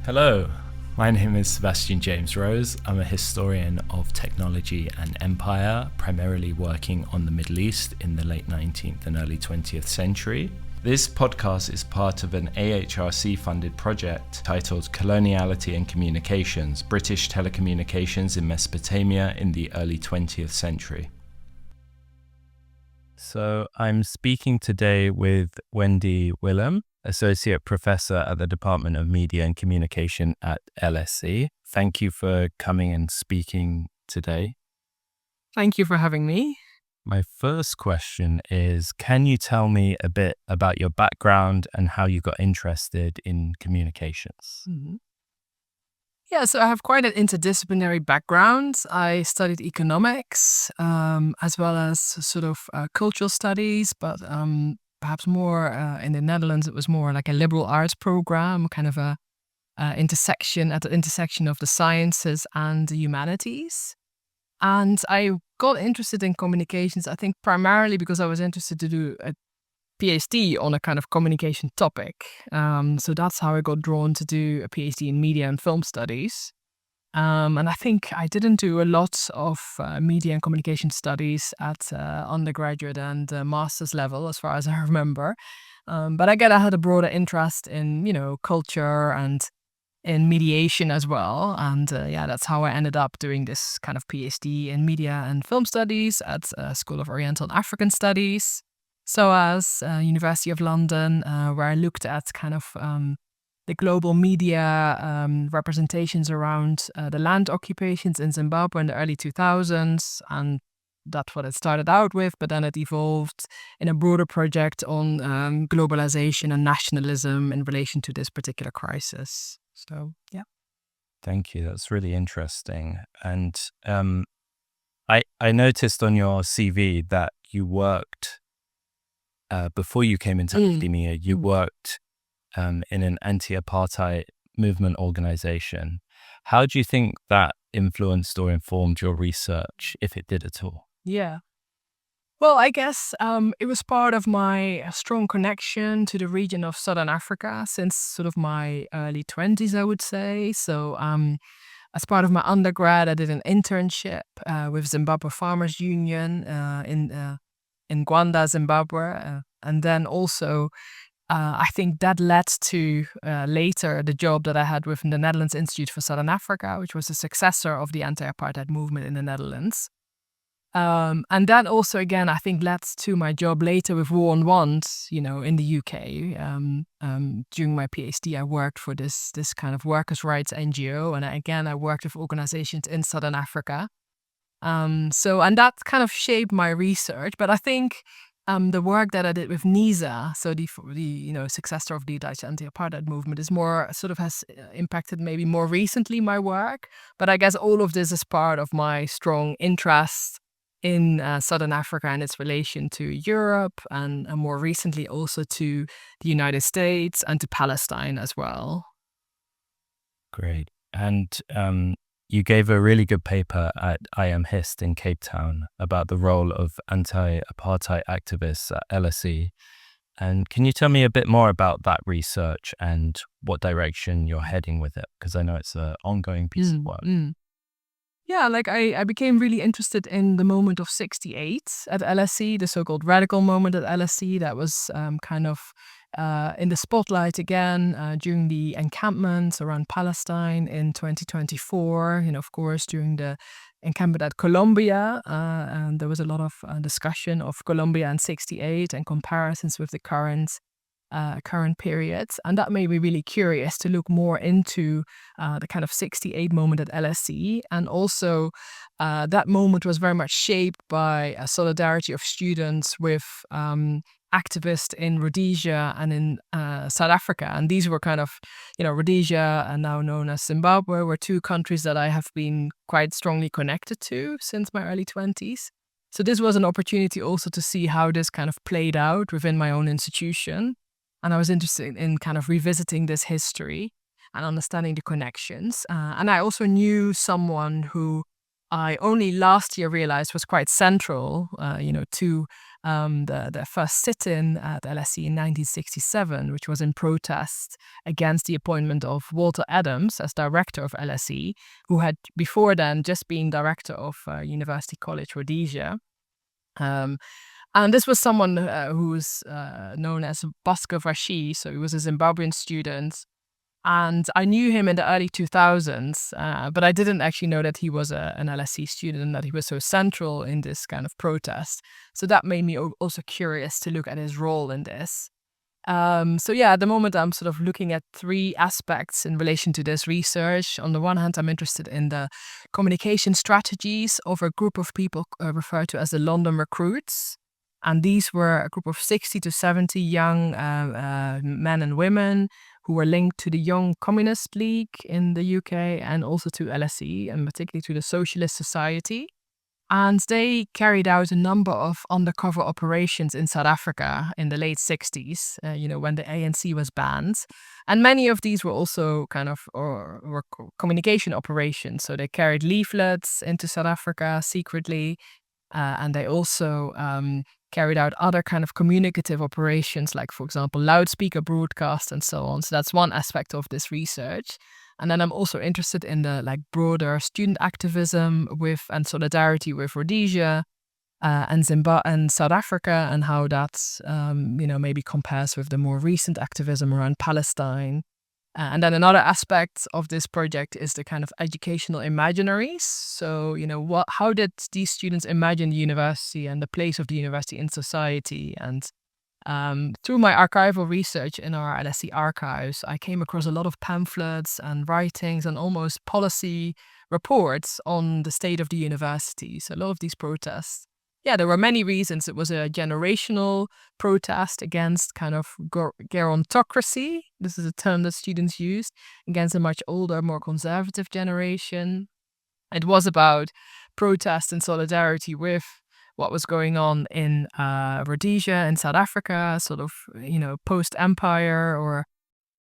Hello, my name is Sebastian James Rose. I'm a historian of technology and empire, primarily working on the Middle East in the late 19th and early 20th century. This podcast is part of an AHRC-funded project titled Coloniality and Communications, British Telecommunications in Mesopotamia in the early 20th century. So I'm speaking today with Wendy Willems, Associate Professor at the Department of Media and Communication at LSE. Thank you for coming and speaking today. Thank you for having me. My first question is, can you tell me a bit about your background and how you got interested in communications? Yeah, so I have quite an interdisciplinary background. I studied economics, as well as cultural studies, but perhaps more in the Netherlands, it was more like a liberal arts program, kind of a intersection at the intersection of the sciences and the humanities. And I got interested in communications, I think primarily because I was interested to do a PhD on a kind of communication topic. So that's how I got drawn to do a PhD in media and film studies. And I think I didn't do a lot of media and communication studies at undergraduate and master's level, as far as I remember. But I had a broader interest in, culture and in mediation as well. And that's how I ended up doing this kind of PhD in media and film studies at School of Oriental and African Studies. So as University of London, where I looked at kind of the global media representations around the land occupations in Zimbabwe in the early 2000s. And that's what it started out with, but then it evolved in a broader project on globalization and nationalism in relation to this particular crisis. So, yeah. Thank you. That's really interesting. And I noticed on your CV that you worked, before you came into academia, you worked in an anti-apartheid movement organization. How do you think that influenced or informed your research, if it did at all? Yeah. Well, I guess it was part of my strong connection to the region of Southern Africa since sort of my early 20s, I would say. So as part of my undergrad, I did an internship with Zimbabwe Farmers Union in Gwanda, Zimbabwe. And then also, I think that led to later the job that I had with the Netherlands Institute for Southern Africa, which was the successor of the anti-apartheid movement in the Netherlands. And that also, again, I think led to my job later with War on Want, in the UK. During my PhD, I worked for this kind of workers' rights NGO. And I worked with organizations in Southern Africa. And that kind of shaped my research. But I think the work that I did with NISA, so the successor of the Dutch anti-apartheid movement, is more has impacted maybe more recently my work. But I guess all of this is part of my strong interest in Southern Africa and its relation to Europe, and more recently also to the United States and to Palestine as well. Great. And you gave a really good paper at IMHIST in Cape Town about the role of anti-apartheid activists at LSE. And can you tell me a bit more about that research and what direction you're heading with it? Because I know it's an ongoing piece of work. Yeah, I became really interested in the moment of 68 at LSE, the so-called radical moment at LSE that was kind of in the spotlight again during the encampments around Palestine in 2024. Of course, during the encampment at Colombia, and there was a lot of discussion of Colombia and 68 and comparisons with the current periods. And that made me really curious to look more into the kind of 68 moment at LSE. And also that moment was very much shaped by a solidarity of students with activists in Rhodesia and in South Africa. And these were kind of, Rhodesia and now known as Zimbabwe were two countries that I have been quite strongly connected to since my early 20s. So this was an opportunity also to see how this kind of played out within my own institution. And I was interested in kind of revisiting this history and understanding the connections. And I also knew someone who I only last year realized was quite central, to the first sit-in at LSE in 1967, which was in protest against the appointment of Walter Adams as director of LSE, who had before then just been director of University College Rhodesia. Um, and this was someone who was known as Bhaskar Vashi, so he was a Zimbabwean student. And I knew him in the early 2000s, but I didn't actually know that he was an LSE student and that he was so central in this kind of protest. So that made me also curious to look at his role in this. So yeah, at the moment I'm sort of looking at three aspects in relation to this research. On the one hand, I'm interested in the communication strategies of a group of people referred to as the London recruits. And these were a group of 60 to 70 young men and women who were linked to the Young Communist League in the UK and also to LSE, and particularly to the Socialist Society. And they carried out a number of undercover operations in South Africa in the late 60s, when the ANC was banned. And many of these were also kind of were communication operations. So they carried leaflets into South Africa secretly. And they also carried out other kind of communicative operations, like, for example, loudspeaker broadcast and so on. So that's one aspect of this research. And then I'm also interested in the broader student activism and solidarity with Rhodesia and Zimbabwe and South Africa, and how that maybe compares with the more recent activism around Palestine. And then another aspect of this project is the kind of educational imaginaries. So, how did these students imagine the university and the place of the university in society? And through my archival research in our LSE archives, I came across a lot of pamphlets and writings and almost policy reports on the state of the university. So a lot of these protests. Yeah, there were many reasons. It was a generational protest against kind of gerontocracy. This is a term that students used, against a much older, more conservative generation. It was about protest and solidarity with what was going on in Rhodesia and South Africa, sort of, post-empire, or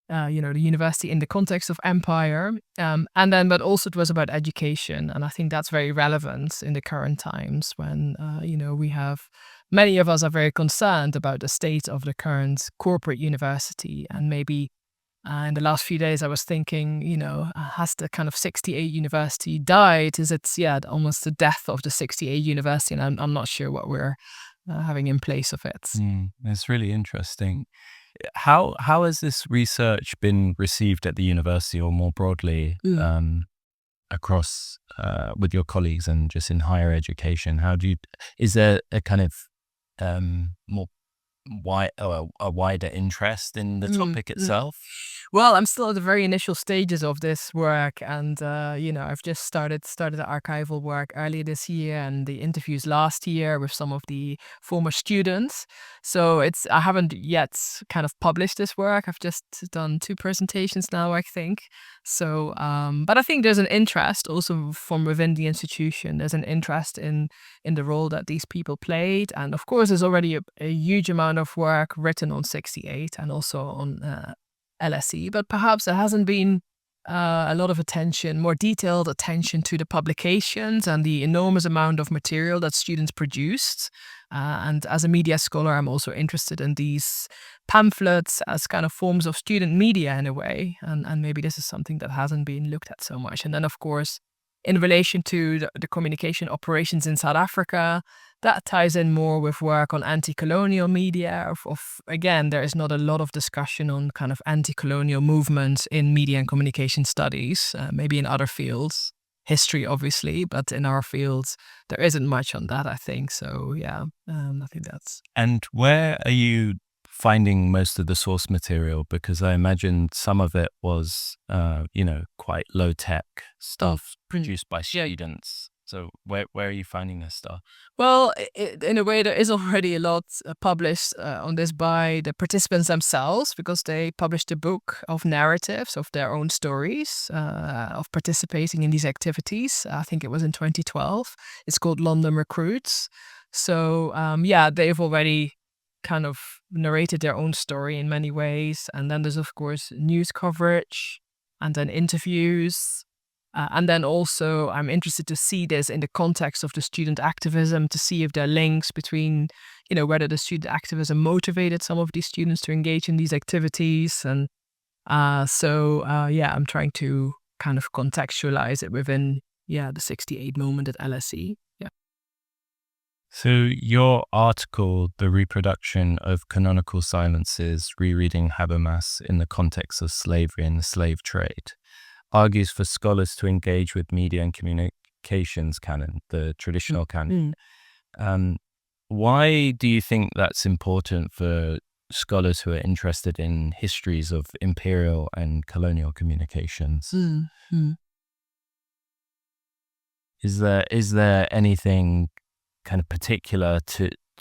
the university in the context of empire. But also it was about education. And I think that's very relevant in the current times when, we have, many of us are very concerned about the state of the current corporate university. And maybe in the last few days, I was thinking, has the kind of 68 university died? Is it, almost the death of the 68 university? And I'm not sure what we're having in place of it. It's really interesting. How has this research been received at the university, or more broadly across with your colleagues and just in higher education? Is there a kind of more a wider interest in the topic itself? Well, I'm still at the very initial stages of this work, and I've just started the archival work earlier this year, and the interviews last year with some of the former students. So I haven't yet kind of published this work. I've just done 2 presentations now, I think. So, but I think there's an interest also from within the institution. There's an interest in the role that these people played, and of course, there's already a huge amount of work written on 68 and also on LSE, but perhaps there hasn't been a lot of attention, more detailed attention to the publications and the enormous amount of material that students produced. And as a media scholar, I'm also interested in these pamphlets as kind of forms of student media in a way. And maybe this is something that hasn't been looked at so much. And then, of course, in relation to the communication operations in South Africa, that ties in more with work on anti-colonial media. Again, there is not a lot of discussion on kind of anti-colonial movements in media and communication studies, maybe in other fields, history obviously, but in our fields, there isn't much on that, I think. So yeah, I think that's... And where are you finding most of the source material? Because I imagine some of it was, quite low-tech stuff produced by students. So where are you finding this stuff? Well, in a way, there is already a lot published on this by the participants themselves, because they published a book of narratives of their own stories of participating in these activities. I think it was in 2012. It's called London Recruits. So they've already kind of narrated their own story in many ways. And then there's, of course, news coverage and then interviews. And then also I'm interested to see this in the context of the student activism, to see if there are links between, whether the student activism motivated some of these students to engage in these activities. And I'm trying to kind of contextualize it within, the 68 moment at LSE. Yeah. So your article, The Reproduction of Canonical Silences, Rereading Habermas in the Context of Slavery and the Slave Trade, argues for scholars to engage with media and communications canon, the traditional canon. Why do you think that's important for scholars who are interested in histories of imperial and colonial communications? Is there anything kind of particular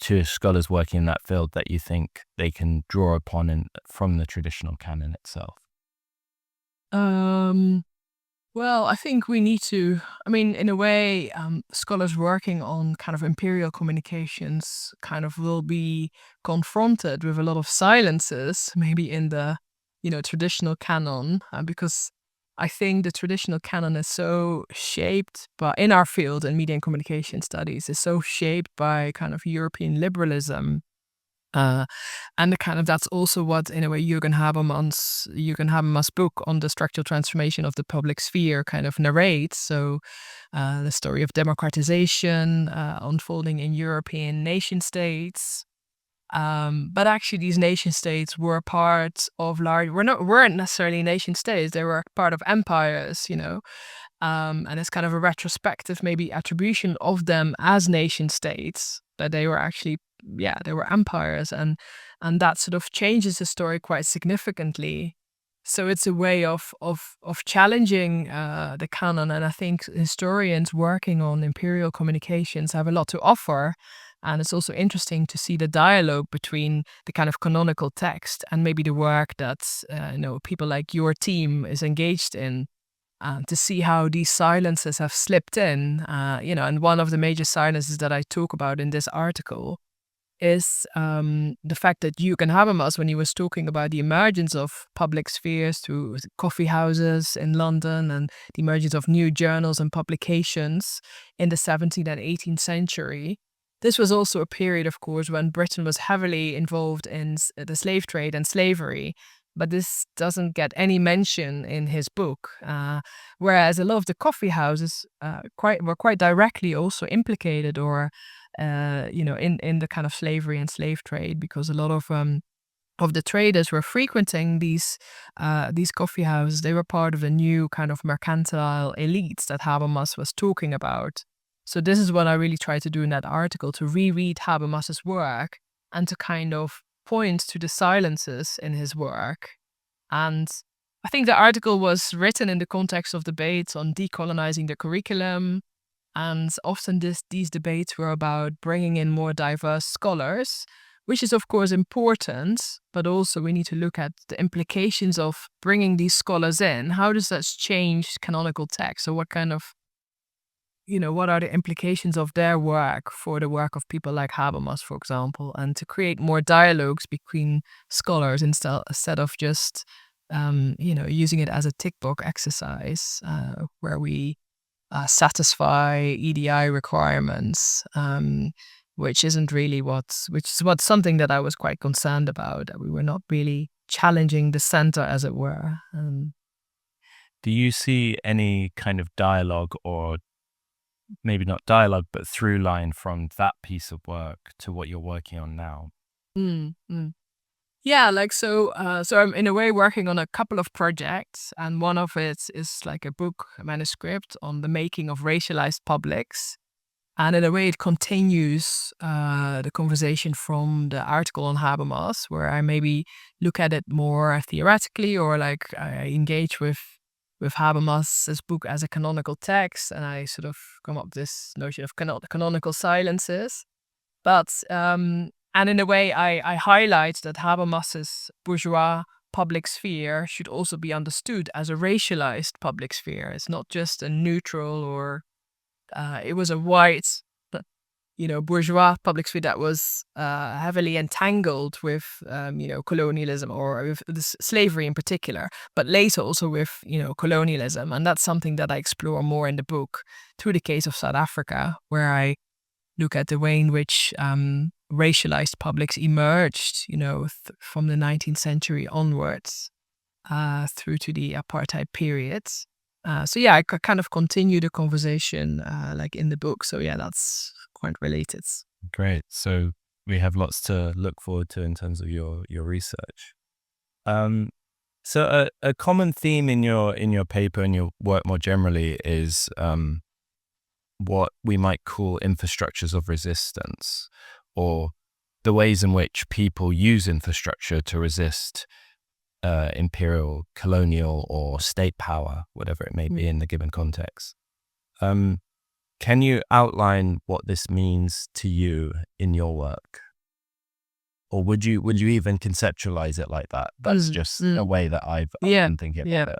to scholars working in that field that you think they can draw upon from the traditional canon itself? Well, I think we need to, in a way, scholars working on kind of imperial communications kind of will be confronted with a lot of silences, maybe in the, traditional canon, because I think the traditional canon is so shaped by, in our field in media and communication studies, is so shaped by kind of European liberalism. And the kind of that's also what, in a way, Jürgen Habermas' book on the structural transformation of the public sphere kind of narrates. So the story of democratization unfolding in European nation states. But actually, these nation states were part of weren't necessarily nation states. They were part of empires, and it's kind of a retrospective, maybe, attribution of them as nation states, that they were actually, they were empires, and that sort of changes the story quite significantly. So it's a way of challenging the canon, and I think historians working on imperial communications have a lot to offer. And it's also interesting to see the dialogue between the kind of canonical text and maybe the work that people like your team is engaged in. To see how these silences have slipped in, and one of the major silences that I talk about in this article is the fact that Jürgen Habermas, when he was talking about the emergence of public spheres through coffee houses in London and the emergence of new journals and publications in the 17th and 18th century, this was also a period, of course, when Britain was heavily involved in the slave trade and slavery. But this doesn't get any mention in his book, whereas a lot of the coffee houses were quite directly also implicated, or in the kind of slavery and slave trade, because a lot of the traders were frequenting these coffee houses. They were part of the new kind of mercantile elites that Habermas was talking about. So this is what I really try to do in that article, to reread Habermas's work and to kind of point to the silences in his work. And I think the article was written in the context of debates on decolonizing the curriculum. And often these debates were about bringing in more diverse scholars, which is, of course, important. But also we need to look at the implications of bringing these scholars in. How does that change canonical text? So what kind of, what are the implications of their work for the work of people like Habermas, for example, and to create more dialogues between scholars instead of just, using it as a tick box exercise where we satisfy EDI requirements, which isn't really which is something that I was quite concerned about, that we were not really challenging the center, as it were. Do you see any kind of dialogue, or maybe not dialogue, but through line from that piece of work to what you're working on now? Yeah, so I'm in a way working on a couple of projects, and one of it is like a manuscript on the making of racialized publics. And in a way it continues the conversation from the article on Habermas, where I maybe look at it more theoretically, or like I engage with Habermas's book as a canonical text, and I sort of come up with this notion of canonical silences. But and in a way, I highlight that Habermas's bourgeois public sphere should also be understood as a racialized public sphere. It's not just a neutral, or it was a white bourgeois public sphere that was heavily entangled with, colonialism or with slavery in particular, but later also with, colonialism. And that's something that I explore more in the book through the case of South Africa, where I look at the way in which racialized publics emerged, from the 19th century onwards through to the apartheid period. So yeah, I kind of continue the conversation like in the book. So yeah, that's quite related. Great. So we have lots to look forward to in terms of your research. So a common theme in your paper and your work more generally is what we might call infrastructures of resistance, or the ways in which people use infrastructure to resist imperial, colonial, or state power, whatever it may be in the given context. Can you outline what this means to you in your work? Or would you even conceptualize it like that? That's just a way that I've been thinking about it.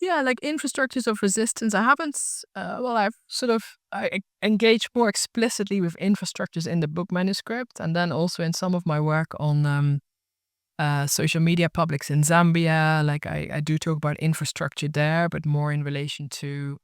Yeah, like infrastructures of resistance. I haven't, I've I engaged more explicitly with infrastructures in the book manuscript, and then also in some of my work on social media publics in Zambia. Like I do talk about infrastructure there, but more in relation to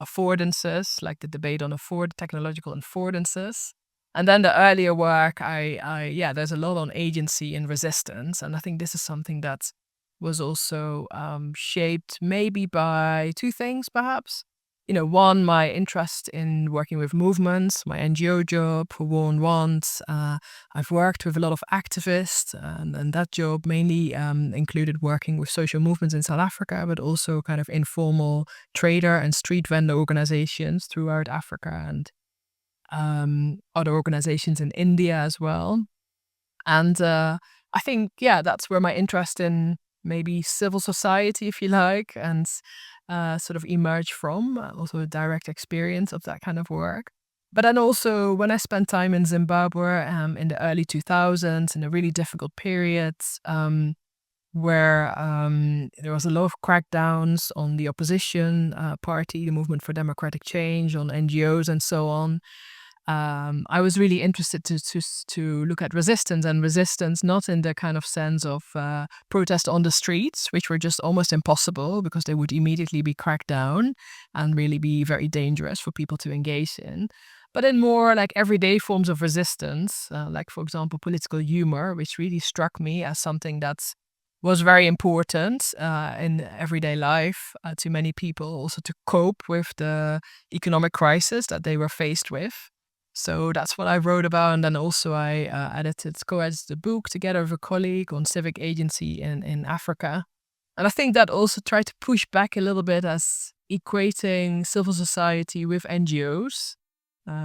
affordances, like the debate on technological affordances. And then the earlier work, there's a lot on agency and resistance. And I think this is something that was also shaped maybe by two things, perhaps. One, my interest in working with movements, my NGO job for War on Want. I've worked with a lot of activists, and that job mainly included working with social movements in South Africa, but also kind of informal trader and street vendor organizations throughout Africa, and other organizations in India as well. And I think, that's where my interest in maybe civil society, if you like, and sort of emerged from, also a direct experience of that kind of work. But then also when I spent time in Zimbabwe in the early 2000s, in a really difficult period, where there was a lot of crackdowns on the opposition party, the Movement for Democratic Change, on NGOs and so on. I was really interested to look at resistance, and resistance not in the kind of sense of protest on the streets, which were just almost impossible because they would immediately be cracked down and really be very dangerous for people to engage in, but in more like everyday forms of resistance, like, for example, political humor, which really struck me as something that was very important in everyday life to many people, also to cope with the economic crisis that they were faced with. So that's what I wrote about. And then also I co-edited the book together with a colleague on civic agency in Africa. And I think that also tried to push back a little bit as equating civil society with NGOs,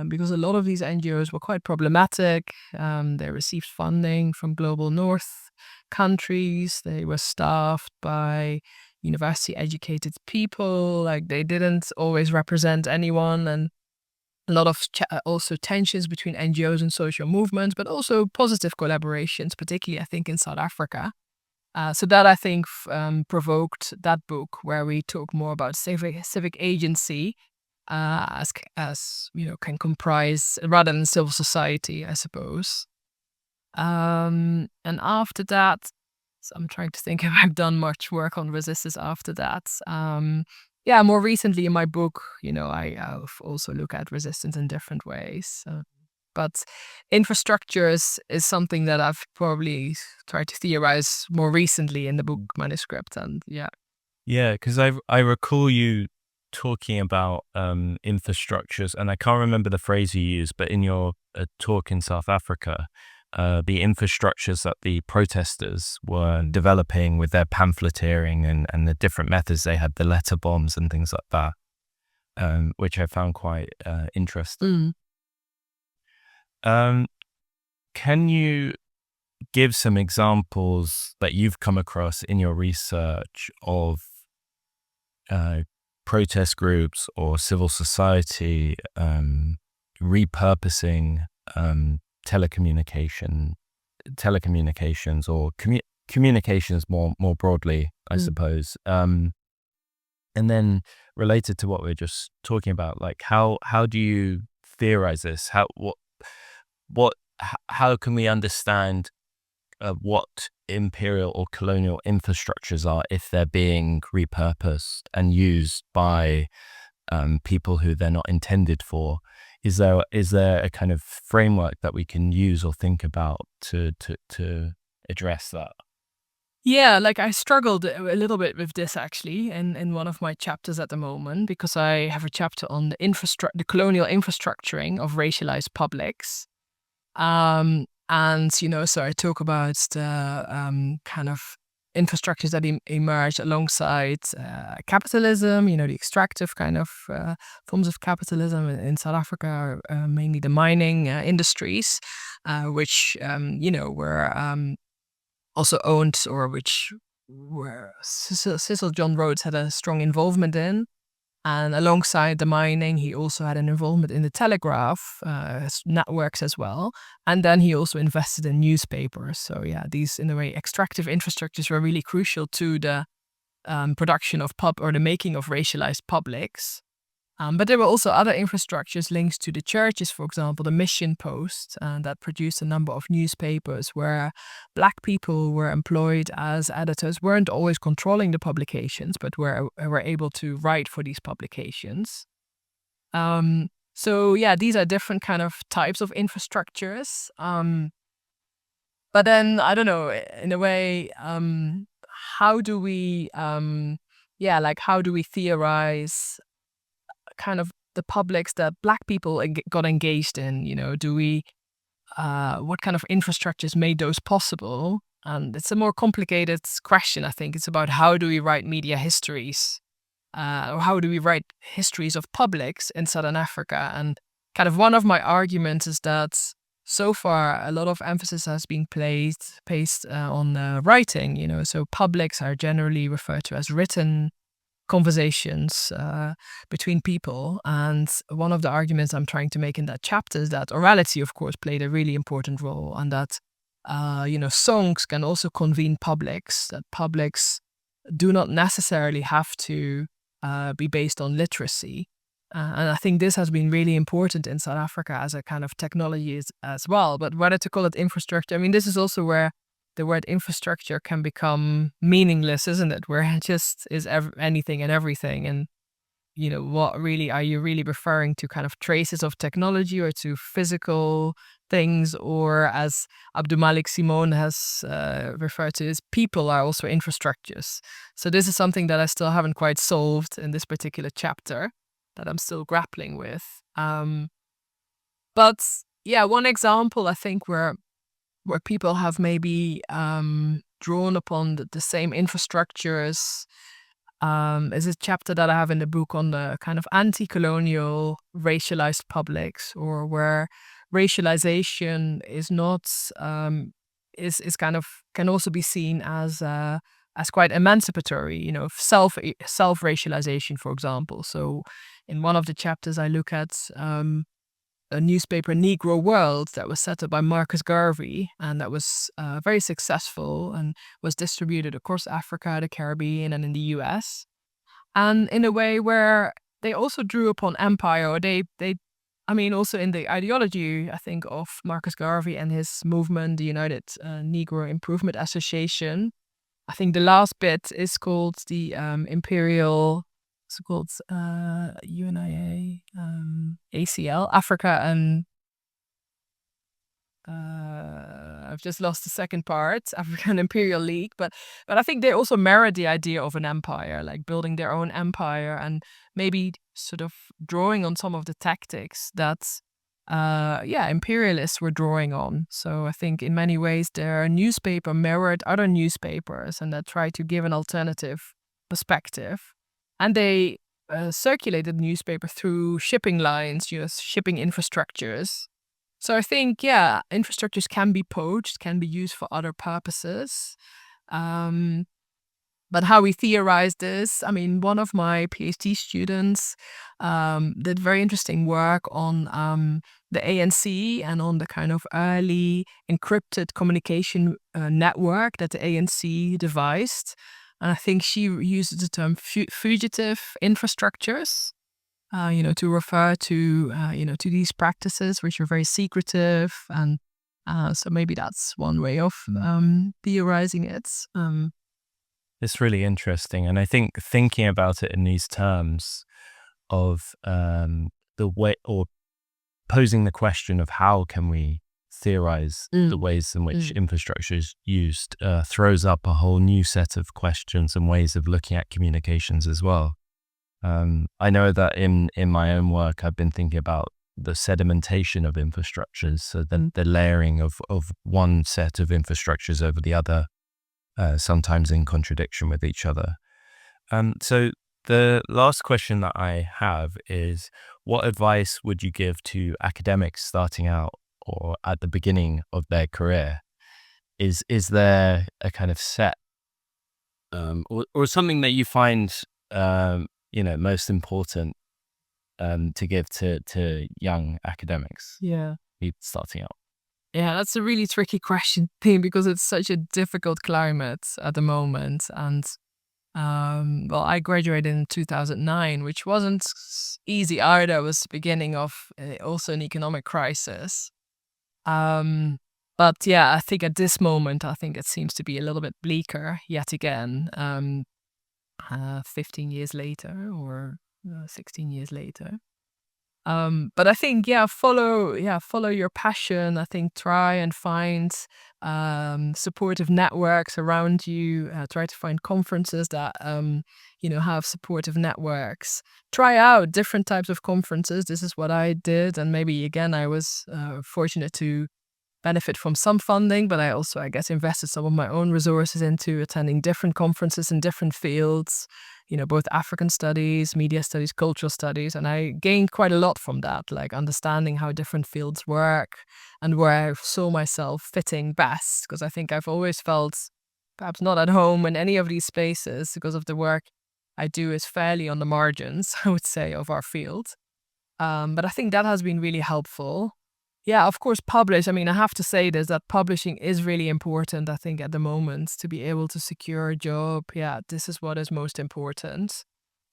because a lot of these NGOs were quite problematic. They received funding from global north countries. They were staffed by university educated people. Like, they didn't always represent anyone, and a lot of also tensions between NGOs and social movements, but also positive collaborations, particularly I think in South Africa. So that I think provoked that book, where we talk more about civic agency as can comprise, rather than civil society, I suppose. And after that, so I'm trying to think if I've done much work on resistance after that. More recently in my book, I also look at resistance in different ways. But infrastructures is something that I've probably tried to theorize more recently in the book manuscript. And because I recall you talking about infrastructures, and I can't remember the phrase you used, but in your talk in South Africa, the infrastructures that the protesters were developing with their pamphleteering and the different methods they had, the letter bombs and things like that, which I found quite interesting. Can you give some examples that you've come across in your research of protest groups or civil society repurposing telecommunications or communications more broadly, I suppose. And then related to what we're just talking about, like how do you theorize this? How can we understand what imperial or colonial infrastructures are if they're being repurposed and used by people who they're not intended for? Is there a kind of framework that we can use or think about to address that? Yeah, like I struggled a little bit with this actually in one of my chapters at the moment, because I have a chapter on the colonial infrastructuring of racialized publics. And, so I talk about the kind of infrastructures that emerged alongside capitalism, the extractive kind of forms of capitalism in South Africa, are mainly the mining industries, which, were also owned, or which where Cecil John Rhodes had a strong involvement in. And alongside the mining, he also had an involvement in the telegraph networks as well. And then he also invested in newspapers. So yeah, these, in a way, extractive infrastructures were really crucial to the production of the making of racialized publics. But there were also other infrastructures linked to the churches, for example, the mission post, that produced a number of newspapers where Black people were employed as editors, weren't always controlling the publications, but were able to write for these publications. So yeah, these are different kind of types of infrastructures. But then, I don't know, in a way, how do we, how do we theorize kind of the publics that Black people got engaged in? Do we, what kind of infrastructures made those possible? And it's a more complicated question, I think. It's about how do we write media histories, or how do we write histories of publics in Southern Africa? And kind of one of my arguments is that so far a lot of emphasis has been placed on writing. So publics are generally referred to as written conversations between people. And one of the arguments I'm trying to make in that chapter is that orality, of course, played a really important role, and that, songs can also convene publics, that publics do not necessarily have to be based on literacy. And I think this has been really important in South Africa as a kind of technology as well. But whether to call it infrastructure, I mean, this is also where the word infrastructure can become meaningless, isn't it? Where it just is anything and everything. And, what really are you really referring to? Kind of traces of technology, or to physical things? Or, as Abdulmalik Simone has referred to, as people are also infrastructures. So this is something that I still haven't quite solved in this particular chapter, that I'm still grappling with. But yeah, one example I think where people have maybe drawn upon the same infrastructures is a chapter that I have in the book on the kind of anti-colonial racialized publics, or where racialization is not is kind of can also be seen as quite emancipatory. Self-racialization, for example. So in one of the chapters, I look at a newspaper, Negro World, that was set up by Marcus Garvey, and that was very successful and was distributed across Africa, the Caribbean, and in the US. And in a way where they also drew upon empire, or also in the ideology, I think, of Marcus Garvey and his movement, the United Negro Improvement Association. I think the last bit is called the Imperial. It's called UNIA, ACL, Africa and I've just lost the second part, African Imperial League. But I think they also mirror the idea of an empire, like building their own empire, and maybe sort of drawing on some of the tactics that imperialists were drawing on. So I think in many ways their newspaper mirrored other newspapers, and that tried to give an alternative perspective. And they circulated the newspaper through shipping lines, shipping infrastructures. So I think, infrastructures can be poached, can be used for other purposes. But how we theorize this, I mean, one of my PhD students did very interesting work on the ANC and on the kind of early encrypted communication network that the ANC devised. And I think she uses the term fugitive infrastructures. to refer to, to these practices, which are very secretive. And so maybe that's one way of theorizing it. It's really interesting. And I think thinking about it in these terms of the way, or posing the question of how can we theorize the ways in which infrastructure is used, throws up a whole new set of questions and ways of looking at communications as well. I know that in my own work, I've been thinking about the sedimentation of infrastructures, so the layering of one set of infrastructures over the other, sometimes in contradiction with each other. So the last question that I have is, what advice would you give to academics starting out or at the beginning of their career? Is there a kind of set, or something that you find, most important to give to young academics Yeah. starting out? Yeah, that's a really tricky question thing because it's such a difficult climate at the moment. And well, I graduated in 2009, which wasn't easy either. It was the beginning of also an economic crisis. But yeah, I think at this moment, I think it seems to be a little bit bleaker yet again, 15 years later or 16 years later. But I think, follow your passion. I think try and find supportive networks around you. Try to find conferences that, have supportive networks. Try out different types of conferences. This is what I did. And maybe, again, I was fortunate to benefit from some funding, but I also, I guess, invested some of my own resources into attending different conferences in different fields, both African studies, media studies, cultural studies. And I gained quite a lot from that, like understanding how different fields work and where I saw myself fitting best. Because I think I've always felt perhaps not at home in any of these spaces because of the work I do is fairly on the margins, I would say, of our field. But I think that has been really helpful. Yeah, of course, publish. I mean, I have to say this, that publishing is really important, I think, at the moment, to be able to secure a job. Yeah, this is what is most important.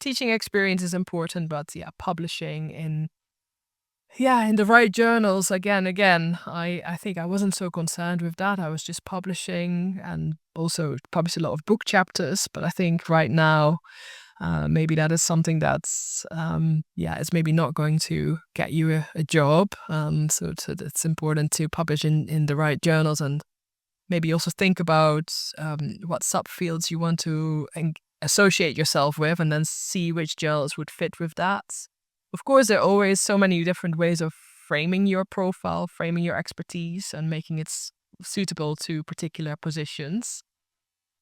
Teaching experience is important, but publishing in the right journals. Again, I think I wasn't so concerned with that. I was just publishing and also published a lot of book chapters. But I think right now, maybe that is something that's, it's maybe not going to get you a job. So it's important to publish in the right journals and maybe also think about what subfields you want to associate yourself with and then see which journals would fit with that. Of course, there are always so many different ways of framing your profile, framing your expertise and making it suitable to particular positions.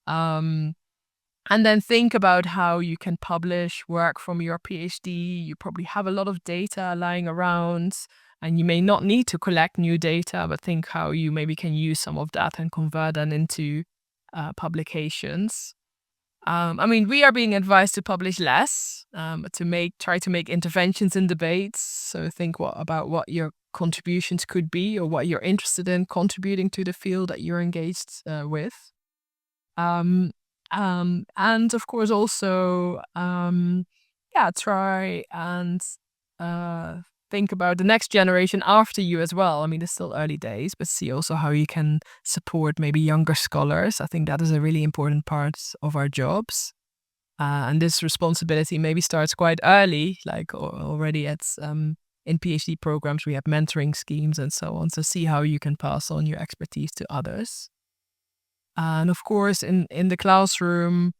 And then think about how you can publish work from your PhD. You probably have a lot of data lying around and you may not need to collect new data, but think how you maybe can use some of that and convert that into publications. I mean, we are being advised to publish less, try to make interventions in debates. So think about what your contributions could be or what you're interested in contributing to the field that you're engaged with. And of course also, try and think about the next generation after you as well. I mean, it's still early days, but see also how you can support maybe younger scholars. I think that is a really important part of our jobs. And this responsibility maybe starts quite early, like already at in PhD programs, we have mentoring schemes and so on. So see how you can pass on your expertise to others. And of course, in the classroom,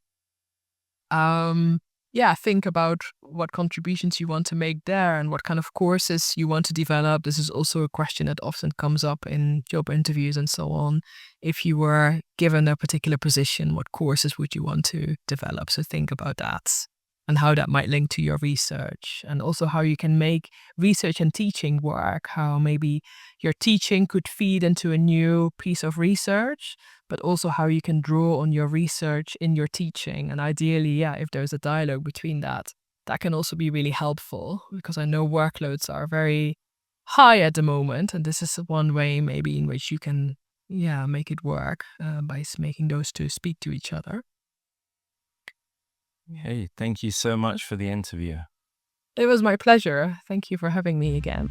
think about what contributions you want to make there and what kind of courses you want to develop. This is also a question that often comes up in job interviews and so on. If you were given a particular position, what courses would you want to develop? So think about that and how that might link to your research, and also how you can make research and teaching work, how maybe your teaching could feed into a new piece of research, but also how you can draw on your research in your teaching. And ideally, if there's a dialogue between that can also be really helpful, because I know workloads are very high at the moment, and this is one way maybe in which you can make it work by making those two speak to each other. Hey, thank you so much for the interview. It was my pleasure. Thank you for having me again.